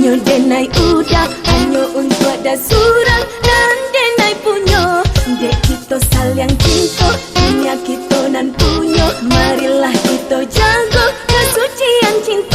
Manihnya denai udah hanya untuk ada surang dan denai punyo. Dek kita saling cinta, dunia kita nan punyo. Marilah kita jaga kesucian cinta.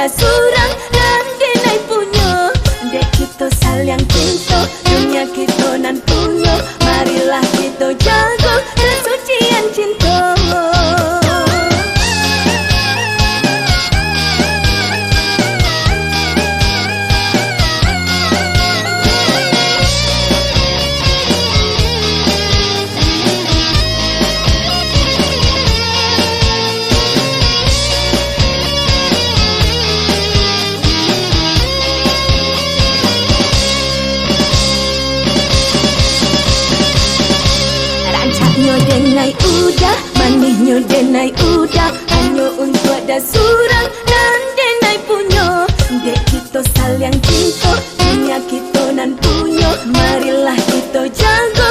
Surang dan denai punyo. Dek kita saling cinta, dunia kita nan punyo. Marilah kita jaga kesucian cinta. Denai udah, manihnya denai udah hanya untuk ada surang dan denai punyo. Dek kita saling cinta, dunia kita nan punyo. Marilah kita jaga